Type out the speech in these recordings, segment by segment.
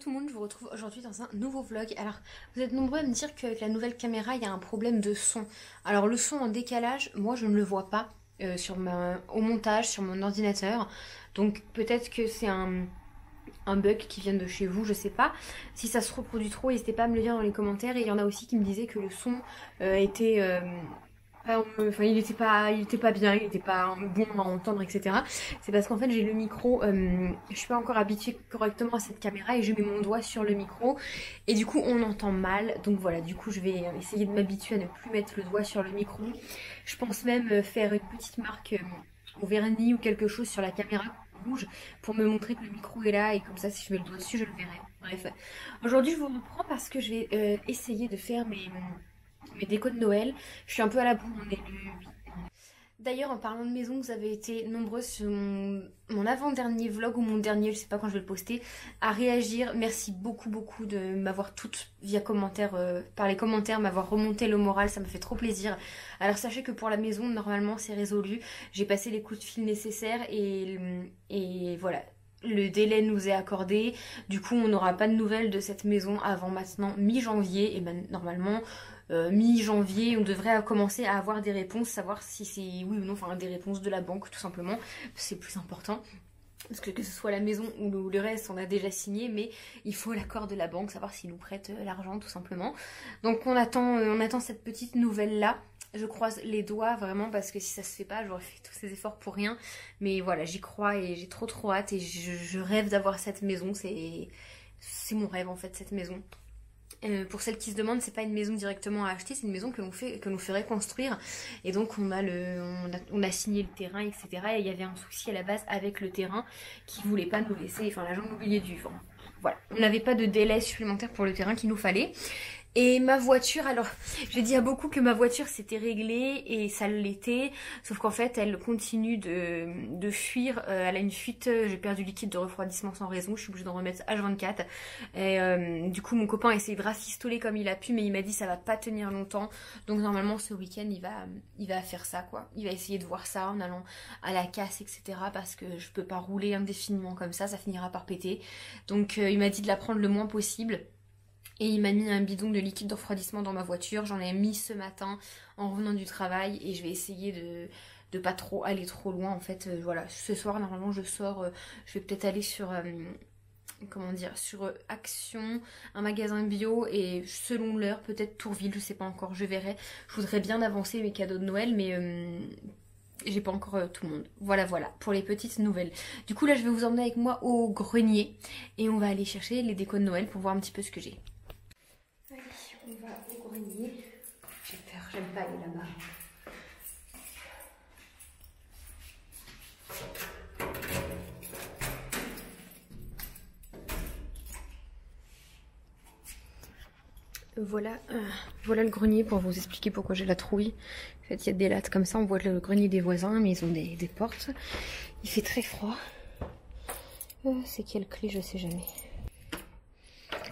tout le monde, je vous retrouve aujourd'hui dans un nouveau vlog. Alors, vous êtes nombreux à me dire qu'avec la nouvelle caméra, il y a un problème de son. Alors, le son en décalage, moi, je ne le vois pas au montage, sur mon ordinateur. Donc, peut-être que c'est un bug qui vient de chez vous, je sais pas. Si ça se reproduit trop, n'hésitez pas à me le dire dans les commentaires. Et il y en a aussi qui me disaient que le son était... enfin, il était pas bien, il était pas bon à entendre, etc. C'est parce qu'en fait, j'ai le micro, je suis pas encore habituée correctement à cette caméra et je mets mon doigt sur le micro et du coup, on entend mal. Donc voilà, du coup, je vais essayer de m'habituer à ne plus mettre le doigt sur le micro. Je pense même faire une petite marque au vernis ou quelque chose sur la caméra rouge pour me montrer que le micro est là et comme ça, si je mets le doigt dessus, je le verrai. Bref, aujourd'hui, je vous reprends parce que je vais essayer de faire mes décos de Noël. Je suis un peu à la bourre, on est le 8. D'ailleurs, en parlant de maison, vous avez été nombreuses sur mon avant-dernier vlog ou mon dernier, je sais pas quand je vais le poster, à réagir. Merci beaucoup de m'avoir toutes via commentaire, par les commentaires, m'avoir remonté le moral, ça me fait trop plaisir. Alors sachez que pour la maison, normalement c'est résolu. J'ai passé les coups de fil nécessaires et voilà. Le délai nous est accordé, du coup on n'aura pas de nouvelles de cette maison avant maintenant mi-janvier et ben normalement mi-janvier on devrait commencer à avoir des réponses, savoir si c'est oui ou non, enfin des réponses de la banque tout simplement, c'est plus important. Parce que ce soit la maison ou le reste, on a déjà signé, mais il faut l'accord de la banque, savoir s'ils nous prêtent l'argent tout simplement. Donc on attend cette petite nouvelle-là. Je croise les doigts vraiment parce que si ça se fait pas, j'aurais fait tous ces efforts pour rien. Mais voilà, j'y crois et j'ai trop hâte et je rêve d'avoir cette maison. C'est mon rêve en fait, cette maison. Pour celles qui se demandent, c'est pas une maison directement à acheter, c'est une maison que l'on fait reconstruire. Et donc on a signé le terrain, etc. Et il y avait un souci à la base avec le terrain qui voulait pas nous laisser, enfin l'agent immobilier du vent. Voilà, on n'avait pas de délai supplémentaire pour le terrain qu'il nous fallait. Et ma voiture, alors j'ai dit à beaucoup que ma voiture s'était réglée et ça l'était, sauf qu'en fait elle continue de fuir, elle a une fuite, j'ai perdu du liquide de refroidissement sans raison, je suis obligée d'en remettre H24 et du coup mon copain a essayé de rafistoler comme il a pu mais il m'a dit ça va pas tenir longtemps, donc normalement ce week-end il va faire ça quoi, il va essayer de voir ça en allant à la casse etc parce que je peux pas rouler indéfiniment comme ça finira par péter, donc il m'a dit de la prendre le moins possible. Et il m'a mis un bidon de liquide de refroidissement dans ma voiture. J'en ai mis ce matin en revenant du travail. Et je vais essayer de pas trop aller trop loin. En fait, voilà. Ce soir, normalement, je sors. Je vais peut-être aller sur... comment dire, sur Action, un magasin bio. Et selon l'heure, peut-être Tourville. Je sais pas encore. Je verrai. Je voudrais bien avancer mes cadeaux de Noël. Mais... j'ai pas encore tout le monde. Voilà pour les petites nouvelles. Du coup là je vais vous emmener avec moi au grenier. Et on va aller chercher les décos de Noël pour voir un petit peu ce que j'ai. Allez, on va au grenier. J'ai peur, j'aime pas aller là-bas. Voilà le grenier pour vous expliquer pourquoi j'ai la trouille. En fait, il y a des lattes comme ça, on voit le grenier des voisins, mais ils ont des portes. Il fait très froid. C'est quelle clé, je sais jamais.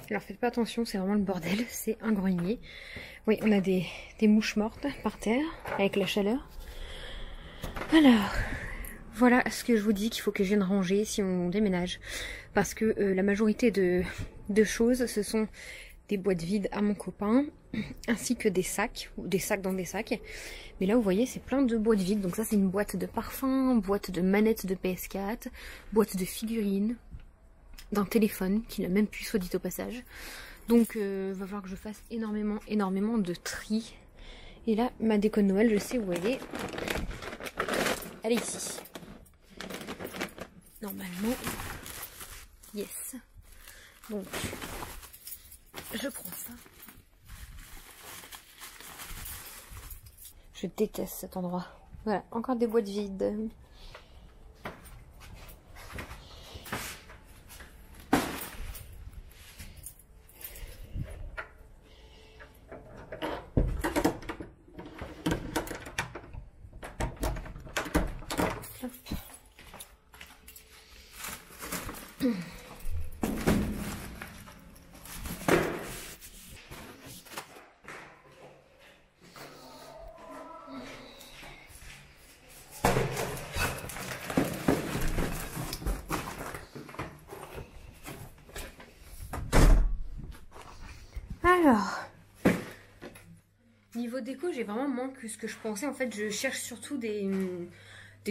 Alors faites pas attention, c'est vraiment le bordel, c'est un grenier. Oui, on a des mouches mortes par terre, avec la chaleur. Alors, voilà ce que je vous dis qu'il faut que je vienne ranger si on déménage. Parce que la majorité de choses, ce sont des boîtes vides à mon copain, ainsi que des sacs, ou des sacs dans des sacs. Mais là, vous voyez, c'est plein de boîtes vides. Donc ça, c'est une boîte de parfum, boîte de manettes de PS4, boîte de figurines, d'un téléphone, qui n'a même plus, soit dit au passage. Donc, va falloir que je fasse énormément de tri. Et là, ma déco de Noël, je sais où elle est. Elle est ici. Normalement, yes. Donc, je prends ça. Je déteste cet endroit. Voilà, encore des boîtes vides. déco, j'ai vraiment moins que ce que je pensais. En fait, je cherche surtout des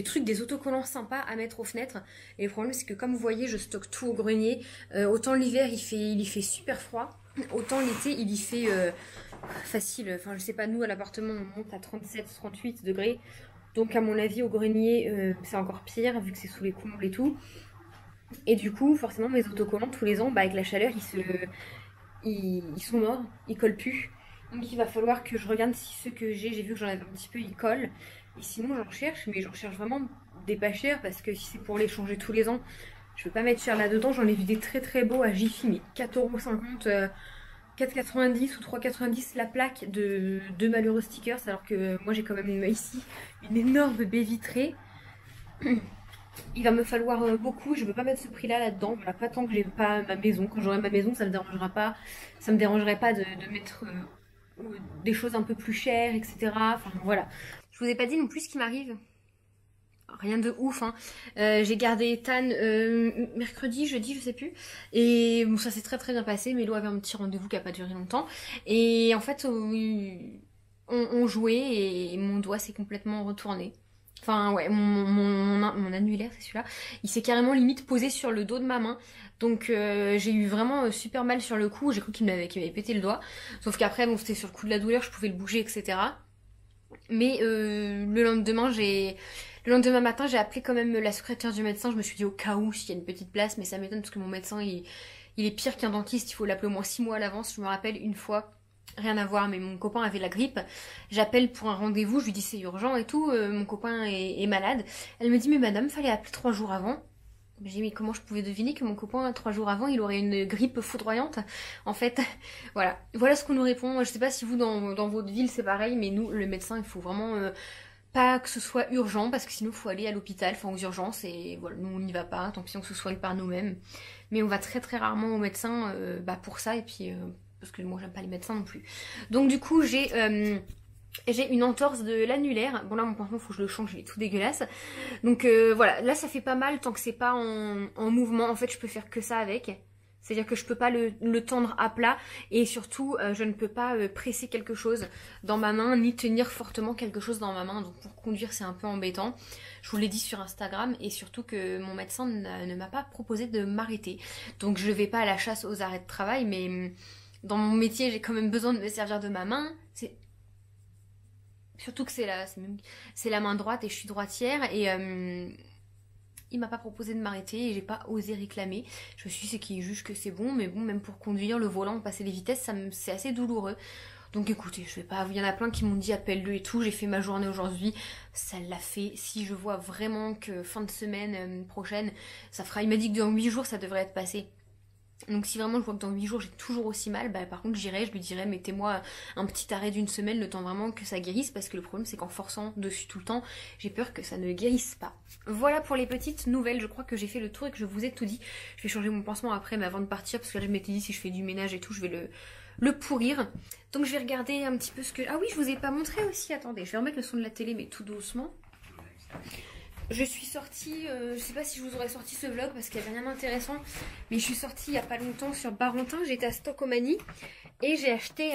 trucs, des autocollants sympas à mettre aux fenêtres. Et le problème, c'est que comme vous voyez, je stocke tout au grenier. Autant l'hiver, il y fait super froid. Autant l'été, il y fait facile. Enfin, je sais pas, nous, à l'appartement, on monte à 37-38 degrés. Donc, à mon avis, au grenier, c'est encore pire, vu que c'est sous les combles et tout. Et du coup, forcément, mes autocollants, tous les ans, bah, avec la chaleur, ils sont morts, ils collent plus. Donc il va falloir que je regarde si ceux que j'ai vu que j'en avais un petit peu, ils collent. Et sinon j'en cherche, mais j'en cherche vraiment des pas chers parce que si c'est pour les changer tous les ans, je veux pas mettre cher là-dedans. J'en ai vu des très très beaux à Jiffy, mais 4,50 €, 4,90 ou 3,90 la plaque de deux malheureux stickers, alors que moi j'ai quand même ici une énorme baie vitrée. Il va me falloir beaucoup, je veux pas mettre ce prix-là là-dedans, voilà, pas tant que j'ai pas ma maison. Quand j'aurai ma maison, ça me dérangera pas. Ça me dérangerait pas de mettre des choses un peu plus chères, etc. Enfin voilà. Je vous ai pas dit non plus ce qui m'arrive. Rien de ouf, hein. J'ai gardé Ethan mercredi, jeudi, je sais plus. Et bon, ça s'est très très bien passé. Mélo avait un petit rendez-vous qui a pas duré longtemps. Et en fait, on jouait et mon doigt s'est complètement retourné. Enfin ouais, mon annulaire, c'est celui-là. Il s'est carrément limite posé sur le dos de ma main. Donc j'ai eu vraiment super mal sur le cou. J'ai cru qu'il m'avait pété le doigt. Sauf qu'après, bon, c'était sur le coup de la douleur, je pouvais le bouger, etc. Mais le lendemain matin, j'ai appelé quand même la secrétaire du médecin. Je me suis dit au cas où s'il y a une petite place, mais ça m'étonne parce que mon médecin, il est pire qu'un dentiste. Il faut l'appeler au moins 6 mois à l'avance. Je me rappelle une fois, rien à voir, mais mon copain avait la grippe. J'appelle pour un rendez-vous, je lui dis c'est urgent et tout. Mon copain est malade. Elle me dit mais madame, fallait appeler 3 jours avant. J'ai dit mais comment je pouvais deviner que mon copain 3 jours avant il aurait une grippe foudroyante. En fait, voilà ce qu'on nous répond. Je sais pas si vous dans votre ville c'est pareil, mais nous le médecin il faut vraiment pas que ce soit urgent parce que sinon il faut aller à l'hôpital, enfin aux urgences et voilà, nous on n'y va pas, tant pis on se soigne par nous-mêmes. Mais on va très très rarement au médecin pour ça et puis parce que moi j'aime pas les médecins non plus. Donc du coup j'ai une entorse de l'annulaire. Bon là mon pansement faut que je le change, il est tout dégueulasse. Donc voilà, là ça fait pas mal tant que c'est pas en mouvement. En fait je peux faire que ça avec. C'est-à-dire que je peux pas le tendre à plat et surtout je ne peux pas presser quelque chose dans ma main ni tenir fortement quelque chose dans ma main. Donc pour conduire c'est un peu embêtant. Je vous l'ai dit sur Instagram et surtout que mon médecin ne m'a pas proposé de m'arrêter. Donc je vais pas à la chasse aux arrêts de travail mais dans mon métier j'ai quand même besoin de me servir de ma main. Surtout que c'est la main droite et je suis droitière et il m'a pas proposé de m'arrêter et j'ai pas osé réclamer. Je me suis dit c'est qu'il juge que c'est bon, mais bon même pour conduire le volant, passer les vitesses, c'est assez douloureux. Donc écoutez, je vais pas. Il y en a plein qui m'ont dit appelle-le et tout. J'ai fait ma journée aujourd'hui, ça l'a fait. Si je vois vraiment que fin de semaine prochaine, ça fera. Il m'a dit que dans 8 jours ça devrait être passé. Donc si vraiment je vois que dans 8 jours j'ai toujours aussi mal, bah par contre j'irai, je lui dirai mettez-moi un petit arrêt d'une semaine le temps vraiment que ça guérisse parce que le problème c'est qu'en forçant dessus tout le temps, j'ai peur que ça ne guérisse pas. Voilà pour les petites nouvelles, je crois que j'ai fait le tour et que je vous ai tout dit. Je vais changer mon pansement après mais avant de partir parce que là je m'étais dit si je fais du ménage et tout je vais le pourrir. Donc je vais regarder un petit peu ce que... Ah oui je vous ai pas montré aussi, attendez, je vais remettre le son de la télé mais tout doucement. Je suis sortie, je sais pas si je vous aurais sorti ce vlog parce qu'il n'y avait rien d'intéressant, mais je suis sortie il y a pas longtemps sur Barentin, j'étais à Stockomanie et j'ai acheté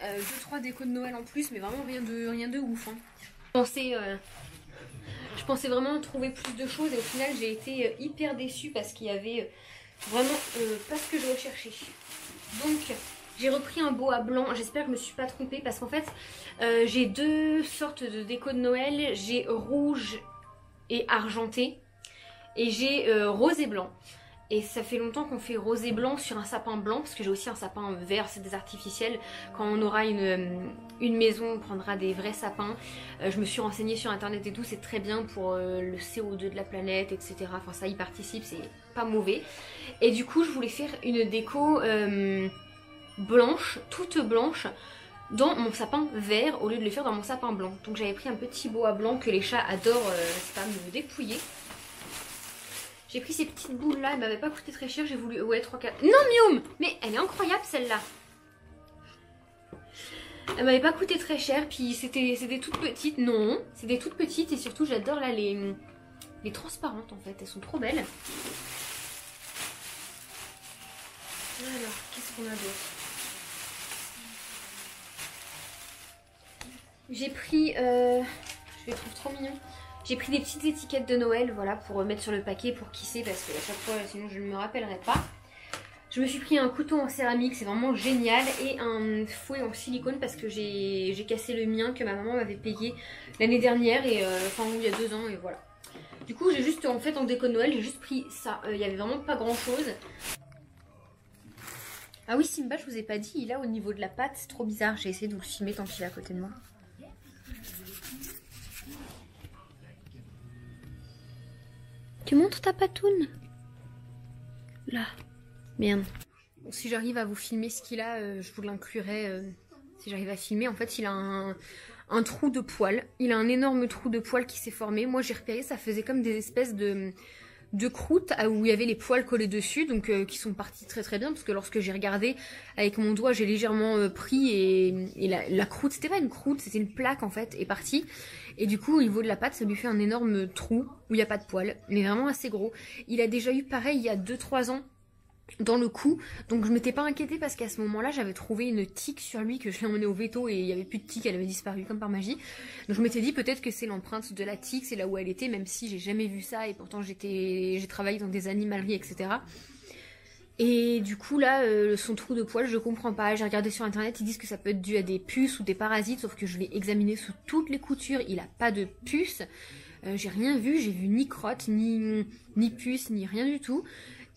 2-3 décos de Noël en plus, mais vraiment rien de ouf. Hein. Je pensais vraiment trouver plus de choses et au final j'ai été hyper déçue parce qu'il y avait vraiment pas ce que je recherchais. Donc j'ai repris un boa blanc, j'espère que je me suis pas trompée parce qu'en fait j'ai deux sortes de déco de Noël, j'ai rouge et argenté et j'ai rose et blanc. Et ça fait longtemps qu'on fait rose et blanc sur un sapin blanc parce que j'ai aussi un sapin vert, c'est des artificiels. Quand on aura une maison, on prendra des vrais sapins. Je me suis renseignée sur internet et tout, c'est très bien pour le CO2 de la planète, etc. Enfin ça y participe, c'est pas mauvais. Et du coup je voulais faire une déco... blanche, toute blanche dans mon sapin vert au lieu de le faire dans mon sapin blanc. Donc j'avais pris un petit boa blanc que les chats adorent pas me dépouiller. J'ai pris ces petites boules là, elles m'avaient pas coûté très cher, j'ai voulu... Ouais 3-4... Non Mium, mais elle est incroyable celle-là. Elle m'avait pas coûté très cher, puis c'était toutes petites. Non, c'est des toutes petites et surtout j'adore là les transparentes en fait, elles sont trop belles. Alors, qu'est-ce qu'on a d'autre? J'ai pris, je les trouve trop mignons. J'ai pris des petites étiquettes de Noël, voilà, pour mettre sur le paquet, pour kisser, parce que à chaque fois, sinon je ne me rappellerai pas. Je me suis pris un couteau en céramique, c'est vraiment génial, et un fouet en silicone parce que j'ai cassé le mien que ma maman m'avait payé l'année dernière, et enfin il y a 2 ans, et voilà. Du coup j'ai juste, en fait en déco de Noël, j'ai juste pris ça, il y avait vraiment pas grand chose. Ah oui Simba, je vous ai pas dit, il a au niveau de la pâte, c'est trop bizarre, j'ai essayé de vous le filmer tant qu'il est à côté de moi. Tu montres ta patoune? Là. Merde. Bon, si j'arrive à vous filmer ce qu'il a, je vous l'inclurai. Si j'arrive à filmer, en fait, il a un trou de poil. Il a un énorme trou de poil qui s'est formé. Moi, j'ai repéré, ça faisait comme des espèces de croûtes où il y avait les poils collés dessus, donc qui sont partis très très bien, parce que lorsque j'ai regardé avec mon doigt, j'ai légèrement pris et la croûte, c'était pas une croûte, c'était une plaque en fait, est partie. Et du coup, au niveau de la pâte, ça lui fait un énorme trou où il n'y a pas de poils, mais vraiment assez gros. Il a déjà eu pareil il y a 2-3 ans. Dans le cou, donc je m'étais pas inquiétée parce qu'à ce moment-là j'avais trouvé une tique sur lui que je l'ai emmené au veto et il y avait plus de tique, elle avait disparu comme par magie. Donc je m'étais dit peut-être que c'est l'empreinte de la tique, c'est là où elle était, même si j'ai jamais vu ça et pourtant j'ai travaillé dans des animaleries, etc. Et du coup là, son trou de poil, je comprends pas. J'ai regardé sur internet, ils disent que ça peut être dû à des puces ou des parasites, sauf que je l'ai examiné sous toutes les coutures, il a pas de puces. J'ai rien vu, j'ai vu ni crotte, ni puce, ni rien du tout.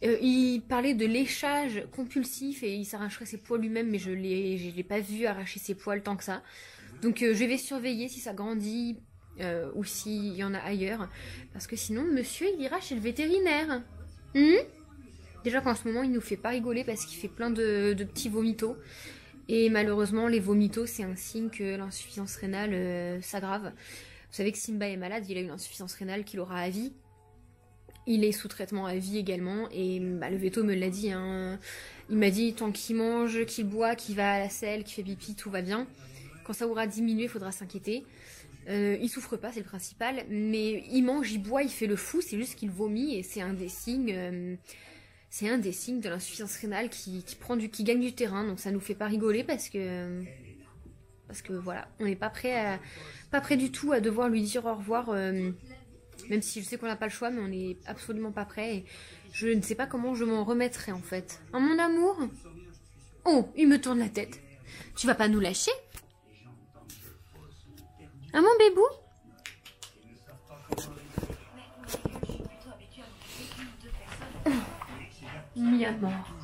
Il parlait de léchage compulsif et il s'arracherait ses poils lui-même, mais je l'ai pas vu arracher ses poils tant que ça. Donc je vais surveiller si ça grandit ou s'il y en a ailleurs, parce que sinon monsieur il ira chez le vétérinaire. Déjà qu'en ce moment il nous fait pas rigoler parce qu'il fait plein de petits vomitos. Et malheureusement les vomitos c'est un signe que l'insuffisance rénale s'aggrave. Vous savez que Simba est malade, il a une insuffisance rénale qu'il aura à vie. Il est sous traitement à vie également et bah, le veto me l'a dit, hein. Il m'a dit tant qu'il mange, qu'il boit, qu'il va à la selle, qu'il fait pipi, tout va bien. Quand ça aura diminué, il faudra s'inquiéter. Il souffre pas, c'est le principal, mais il mange, il boit, il fait le fou, c'est juste qu'il vomit et c'est un des signes de l'insuffisance rénale qui gagne du terrain, donc ça nous fait pas rigoler parce que voilà, on n'est pas prêt du tout à devoir lui dire au revoir. Même si je sais qu'on n'a pas le choix, mais on n'est absolument pas prêt. Et je ne sais pas comment je m'en remettrai en fait. Oh mon amour! Oh, il me tourne la tête. Tu vas pas nous lâcher? Ah mon bébou? Mi à mort.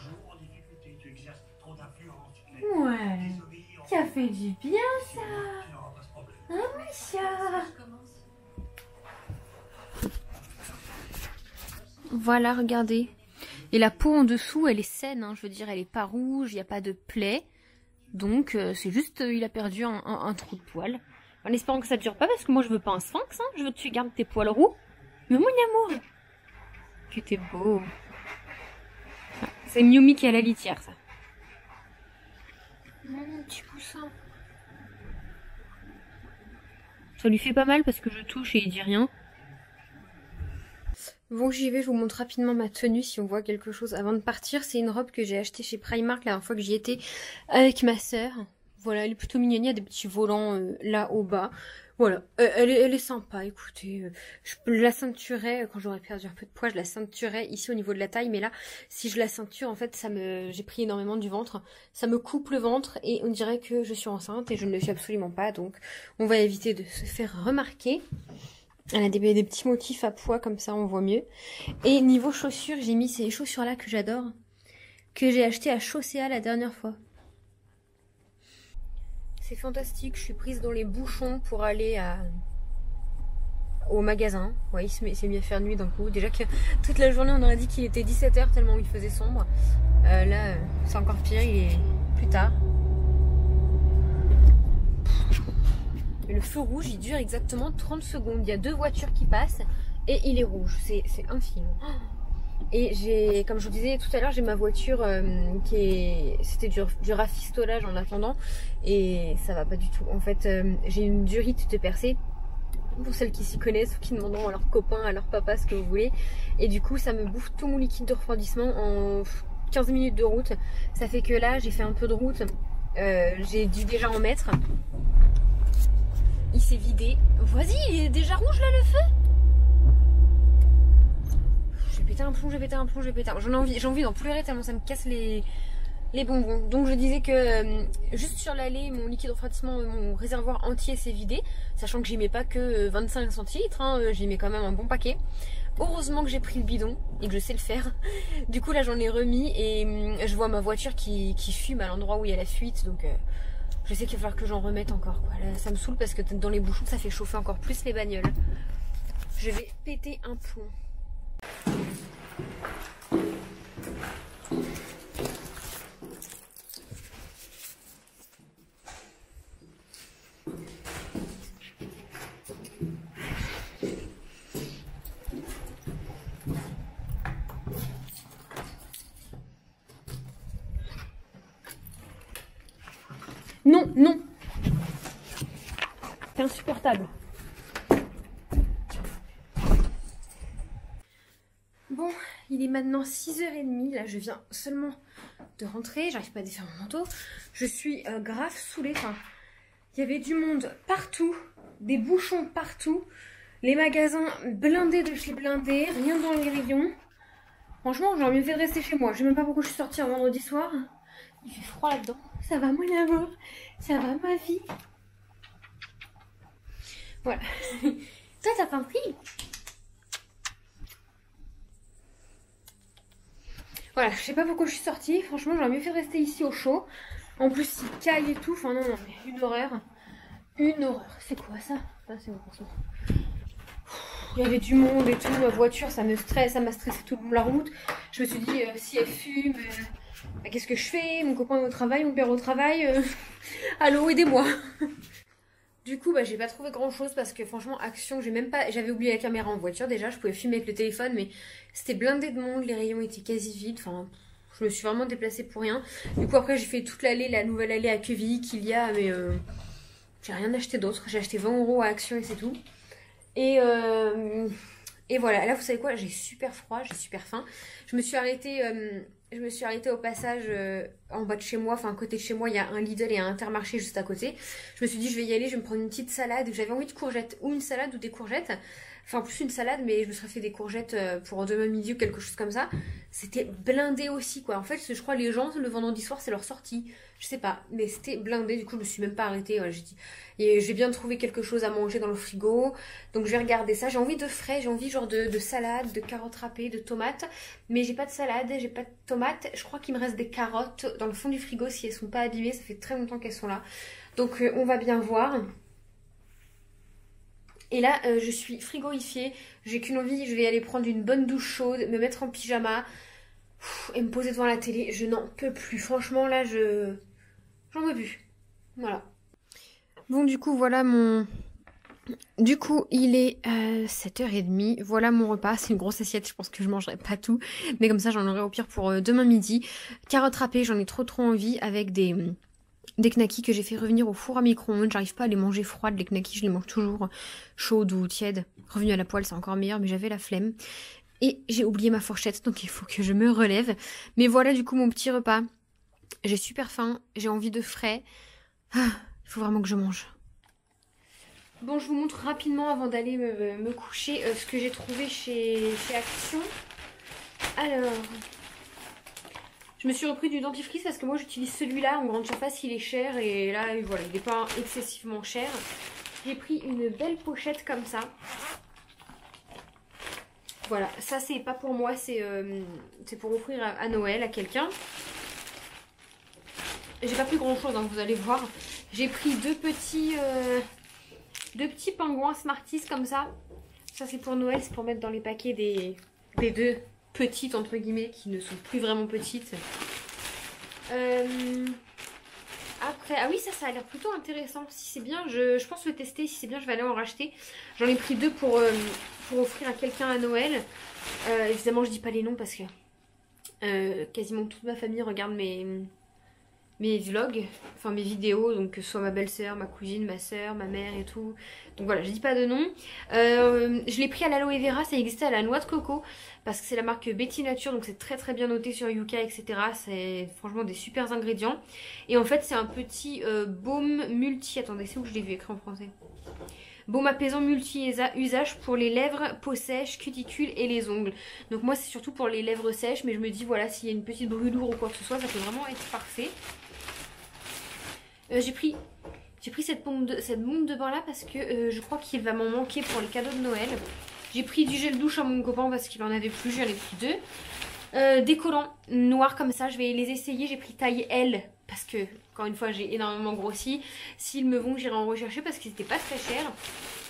Ouais, ça fait du bien ça. Hein, mon chat? Voilà, regardez. Et la peau en dessous, elle est saine, hein, je veux dire, elle est pas rouge, il n'y a pas de plaie. Donc, c'est juste, il a perdu un trou de poil. En espérant que ça ne dure pas, parce que moi, je veux pas un sphinx, hein, je veux que tu gardes tes poils roux. Mais mon amour, que t'es beau. C'est Miumi qui est à la litière, ça. Mon petit poussin. Ça lui fait pas mal parce que je touche et il dit rien. Bon, j'y vais, je vous montre rapidement ma tenue si on voit quelque chose avant de partir. C'est une robe que j'ai achetée chez Primark la dernière fois que j'y étais avec ma sœur. Voilà, elle est plutôt mignonne, il y a des petits volants là au bas. Voilà, elle est sympa, écoutez. Je la ceinturais, quand j'aurais perdu un peu de poids, je la ceinturais ici au niveau de la taille. Mais là, si je la ceinture, en fait, j'ai pris énormément du ventre. Ça me coupe le ventre et on dirait que je suis enceinte et je ne le suis absolument pas. Donc, on va éviter de se faire remarquer. Elle a des petits motifs à pois, comme ça on voit mieux. Et niveau chaussures, j'ai mis ces chaussures là que j'adore, que j'ai acheté à Chaussea la dernière fois. C'est fantastique, je suis prise dans les bouchons pour aller au magasin. Ouais, il s'est mis à faire nuit d'un coup. Déjà que toute la journée on aurait dit qu'il était 17 h tellement il faisait sombre. Là c'est encore pire, il est plus tard. Le feu rouge, il dure exactement 30 secondes. Il y a 2 voitures qui passent et il est rouge. C'est infime. Et comme je vous disais tout à l'heure, j'ai ma voiture c'était du rafistolage en attendant. Et ça va pas du tout. En fait, j'ai une durite de percée. Pour celles qui s'y connaissent ou qui demanderont à leurs copains, à leur papa, ce que vous voulez. Et du coup, ça me bouffe tout mon liquide de refroidissement en 15 minutes de route. Ça fait que là, j'ai fait un peu de route. J'ai dû déjà en mettre. il s'est vidé. Vas-y, il est déjà rouge là le feu. J'ai pété un plomb, j'ai pété un plomb, j'ai pété un... J'ai envie d'en pleurer tellement ça me casse les bonbons. Donc je disais que juste sur l'allée, mon liquide refroidissement, mon réservoir entier s'est vidé. Sachant que j'y mets pas que 25 centilitres, hein, j'y mets quand même un bon paquet. Heureusement que j'ai pris le bidon et que je sais le faire. Du coup là j'en ai remis et je vois ma voiture qui fume à l'endroit où il y a la fuite. Donc je sais qu'il va falloir que j'en remette encore, quoi. Là, ça me saoule parce que dans les bouchons ça fait chauffer encore plus les bagnoles. Je vais péter un plomb. Non, non. C'est insupportable. Bon, il est maintenant 6h30. Là, je viens seulement de rentrer. J'arrive pas à défaire mon manteau. Je suis grave saoulée. Enfin, il y avait du monde partout. Des bouchons partout. Les magasins blindés de chez blindés. Rien dans les rayons. Franchement, j'aurais mieux fait de rester chez moi. Je sais même pas pourquoi je suis sortie un vendredi soir. Il fait froid là-dedans. Ça va mon amour. Ça va ma vie. Voilà. Toi, t'as pas pris? Voilà, je sais pas pourquoi je suis sortie. Franchement, j'aurais mieux fait de rester ici au chaud. En plus, il caille et tout. Enfin, non, non, mais une horreur. Une horreur. C'est quoi ça? Ah, c'est bon, pour il y avait du monde et tout. Ma voiture, ça me stresse. Ça m'a stressé tout le long de la route. Je me suis dit, si elle fume, bah, qu'est-ce que je fais? Mon copain est au travail, mon père au travail. Allô, aidez-moi. Du coup, bah, j'ai pas trouvé grand chose parce que franchement, Action, j'avais oublié la caméra en voiture déjà. Je pouvais filmer avec le téléphone, mais c'était blindé de monde. Les rayons étaient quasi vides. Enfin, je me suis vraiment déplacée pour rien. Du coup, après, j'ai fait toute l'allée, la nouvelle allée à Quevilly qu'il y a, mais j'ai rien acheté d'autre. J'ai acheté 20 € à Action et c'est tout. Et voilà. Là, vous savez quoi? J'ai super froid, j'ai super faim. Je me suis arrêtée au passage en bas de chez moi, enfin à côté de chez moi, il y a un Lidl et un Intermarché juste à côté. Je me suis dit, je vais y aller, je vais me prendre une petite salade. J'avais envie de courgettes, ou une salade ou des courgettes. Enfin, plus une salade, mais je me serais fait des courgettes pour demain midi ou quelque chose comme ça. C'était blindé aussi, quoi. En fait, je crois les gens, le vendredi soir, c'est leur sortie. Je sais pas, mais c'était blindé. Du coup, je me suis même pas arrêtée. Voilà, j'ai dit, et j'ai bien trouvé quelque chose à manger dans le frigo. Donc, je vais regarder ça. J'ai envie de frais, j'ai envie genre de salade, de carottes râpées, de tomates. Mais j'ai pas de salade, j'ai pas de tomates. Je crois qu'il me reste des carottes dans le fond du frigo si elles sont pas abîmées. Ça fait très longtemps qu'elles sont là. Donc, on va bien voir. Et là, je suis frigorifiée, j'ai qu'une envie, je vais aller prendre une bonne douche chaude, me mettre en pyjama et me poser devant la télé. Je n'en peux plus, franchement là, j'en peux plus. Voilà. Bon, du coup, voilà mon... Du coup, il est 7h30, voilà mon repas, c'est une grosse assiette, je pense que je mangerai pas tout, mais comme ça j'en aurai au pire pour demain midi. Carottes râpées, j'en ai trop envie avec des knackis que j'ai fait revenir au four à micro-ondes. J'arrive pas à les manger froides, les knackis, je les mange toujours chaudes ou tièdes. Revenu à la poêle, c'est encore meilleur, mais j'avais la flemme. Et j'ai oublié ma fourchette, donc il faut que je me relève. Mais voilà du coup mon petit repas. J'ai super faim, j'ai envie de frais. Ah, il faut vraiment que je mange. Bon, je vous montre rapidement avant d'aller me coucher ce que j'ai trouvé chez Action. Alors... Je me suis repris du dentifrice parce que moi j'utilise celui-là en grande surface, il est cher et là voilà, il n'est pas excessivement cher. J'ai pris une belle pochette comme ça. Voilà, ça c'est pas pour moi, c'est pour offrir à Noël à quelqu'un. J'ai pas pris grand chose, hein, vous allez voir. J'ai pris deux petits pingouins Smarties comme ça. Ça c'est pour Noël, c'est pour mettre dans les paquets des deux petites entre guillemets qui ne sont plus vraiment petites. Après, ah oui, ça a l'air plutôt intéressant. Si c'est bien, je pense le tester. Si c'est bien, je vais aller en racheter. J'en ai pris deux pour offrir à quelqu'un à Noël. Évidemment, je dis pas les noms parce que quasiment toute ma famille regarde mes mes vlogs, enfin mes vidéos, donc que ce soit ma belle-sœur, ma cousine, ma sœur, ma mère et tout. Donc voilà, je dis pas de nom. Je l'ai pris à l'aloe vera, ça existait à la noix de coco, parce que c'est la marque Betty Nature, donc c'est très très bien noté sur Yuka, etc. C'est franchement des super ingrédients. Et en fait c'est un petit baume multi, attendez, c'est où je l'ai vu écrit en français? Baume apaisant multi-usage pour les lèvres, peau sèche, cuticule et les ongles. Donc moi c'est surtout pour les lèvres sèches, mais je me dis voilà, s'il y a une petite brûlure ou quoi que ce soit, ça peut vraiment être parfait. J'ai pris cette bombe de bain là parce que je crois qu'il va m'en manquer pour les cadeaux de Noël. J'ai pris du gel douche à mon copain parce qu'il en avait plus, j'en ai pris 2. Des collants noirs comme ça, je vais les essayer. J'ai pris taille L parce que, encore une fois, j'ai énormément grossi. S'ils me vont, j'irai en rechercher parce qu'ils n'étaient pas très chers.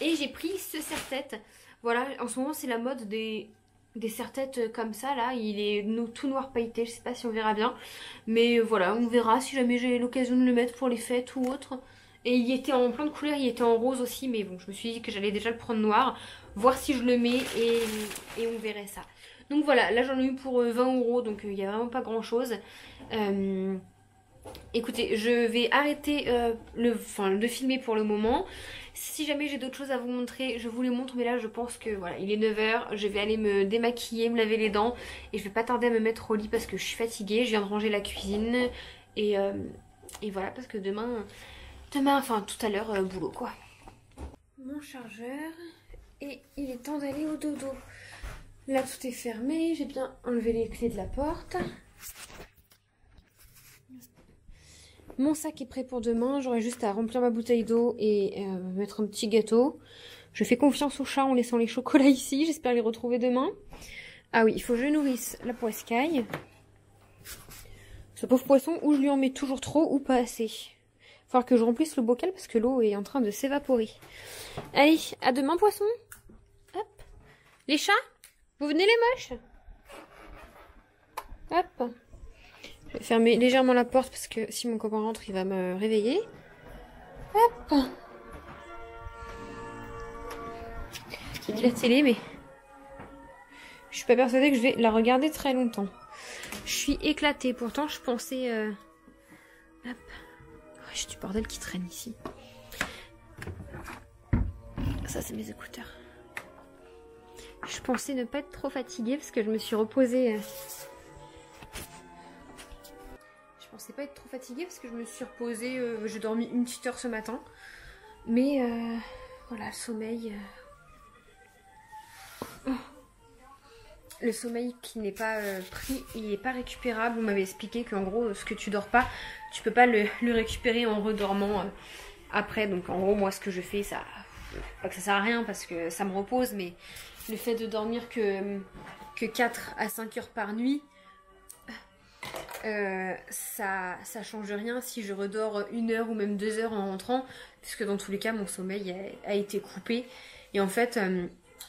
Et j'ai pris ce serre-tête. Voilà, en ce moment, c'est la mode des serre-têtes comme ça, là. Il est tout noir pailleté, je sais pas si on verra bien. Mais voilà, on verra si jamais j'ai l'occasion de le mettre pour les fêtes ou autre. Et il était en plein de couleurs, il était en rose aussi. Mais bon, je me suis dit que j'allais déjà le prendre noir. Voir si je le mets et on verrait ça. Donc voilà, là j'en ai eu pour 20 €, donc il n'y a vraiment pas grand chose. Écoutez, je vais arrêter de filmer pour le moment. Si jamais j'ai d'autres choses à vous montrer, je vous les montre. Mais là je pense que voilà, il est 9 h. Je vais aller me démaquiller, me laver les dents. Et je vais pas tarder à me mettre au lit parce que je suis fatiguée. Je viens de ranger la cuisine. Et voilà, parce que demain, enfin tout à l'heure, boulot quoi. Mon chargeur. Et il est temps d'aller au dodo. Là tout est fermé, j'ai bien enlevé les clés de la porte. Mon sac est prêt pour demain, j'aurai juste à remplir ma bouteille d'eau et mettre un petit gâteau. Je fais confiance aux chats en laissant les chocolats ici, j'espère les retrouver demain. Ah oui, il faut que je nourrisse la poiscaille. Ce pauvre poisson, ou je lui en mets toujours trop ou pas assez. Il va falloir que je remplisse le bocal parce que l'eau est en train de s'évaporer. Allez, à demain poisson. Hop. Les chats, vous venez les moches? Hop. Je vais fermer légèrement la porte parce que si mon copain rentre, il va me réveiller. Hop. J'ai mis la télé, mais je suis pas persuadée que je vais la regarder très longtemps. Je suis éclatée. Pourtant, je pensais... Hop. Oh, j'ai du bordel qui traîne ici. Ça, c'est mes écouteurs. Je pensais ne pas être trop fatiguée parce que je me suis reposée. Je pensais pas être trop fatiguée parce que je me suis reposée. J'ai dormi une petite heure ce matin. Mais voilà, le sommeil. Le sommeil qui n'est pas pris, il n'est pas récupérable. On m'avait expliqué qu'en gros, ce que tu dors pas, tu peux pas le récupérer en redormant après. Donc en gros, moi, ce que je fais, ça. Pas que ça sert à rien parce que ça me repose, mais le fait de dormir que 4 à 5 heures par nuit, ça change rien si je redors 1 heure ou même 2 heures en rentrant, puisque dans tous les cas mon sommeil a été coupé. Et en fait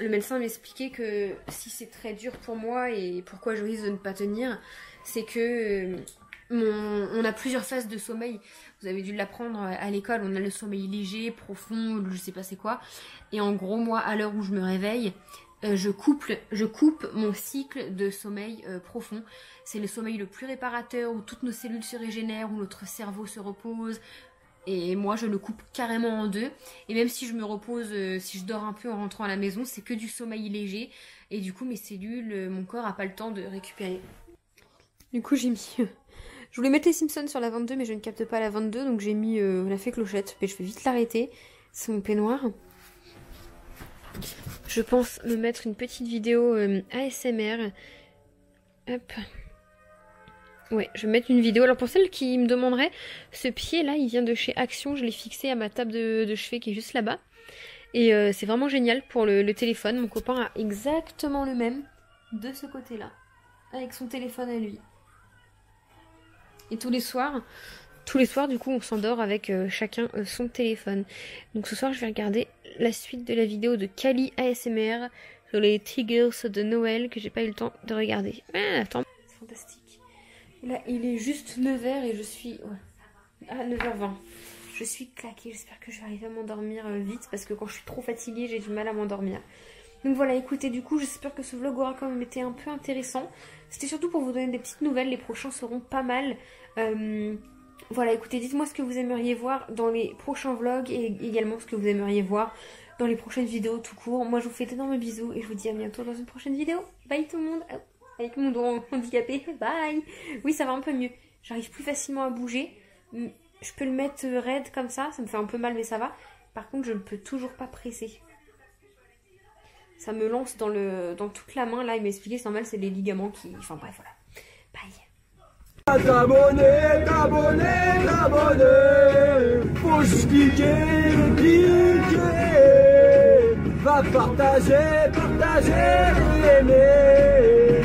le médecin m'expliquait que si c'est très dur pour moi et pourquoi je risque de ne pas tenir, c'est que on a plusieurs phases de sommeil. Vous avez dû l'apprendre à l'école. On a le sommeil léger, profond, je sais pas c'est quoi. Et en gros, moi, à l'heure où je me réveille, je coupe mon cycle de sommeil profond. C'est le sommeil le plus réparateur, où toutes nos cellules se régénèrent, où notre cerveau se repose. Et moi, je le coupe carrément en deux. Et même si je me repose, si je dors un peu en rentrant à la maison, c'est que du sommeil léger. Et du coup, mes cellules, mon corps n'a pas le temps de récupérer. Du coup, j'ai mis... Je voulais mettre les Simpsons sur la 22, mais je ne capte pas la 22, donc j'ai mis la fée clochette. Mais je vais vite l'arrêter. C'est mon peignoir. Je pense me mettre une petite vidéo ASMR. Hop. Ouais, je vais mettre une vidéo. Alors pour celles qui me demanderaient, ce pied là, il vient de chez Action. Je l'ai fixé à ma table de chevet qui est juste là-bas. Et c'est vraiment génial pour le téléphone. Mon copain a exactement le même de ce côté-là. Avec son téléphone à lui. Et tous les soirs, du coup, on s'endort avec chacun son téléphone. Donc ce soir, je vais regarder la suite de la vidéo de Kali ASMR sur les Tigers de Noël que j'ai pas eu le temps de regarder. Ah, attends, c'est fantastique. Là, il est juste 9 h et je suis... Ouais. Ah, 9 h 20. Je suis claquée. J'espère que je vais arriver à m'endormir vite parce que quand je suis trop fatiguée, j'ai du mal à m'endormir. Donc voilà, écoutez, du coup, j'espère que ce vlog aura quand même été un peu intéressant. C'était surtout pour vous donner des petites nouvelles. Les prochains seront pas mal. Voilà, écoutez, dites-moi ce que vous aimeriez voir dans les prochains vlogs et également ce que vous aimeriez voir dans les prochaines vidéos tout court. Moi, je vous fais d'énormes bisous et je vous dis à bientôt dans une prochaine vidéo. Bye tout le monde. Avec mon dos handicapé, bye. Oui, ça va un peu mieux. J'arrive plus facilement à bouger. Je peux le mettre raide comme ça me fait un peu mal mais ça va. Par contre, je ne peux toujours pas presser. Ça me lance dans toute la main. Là, il m'a expliqué, c'est normal, c'est les ligaments qui... Enfin bref, voilà. Bye. T'abonner, t'abonner, t'abonner. Faut juste cliquer, cliquer. Va partager, partager, aimer.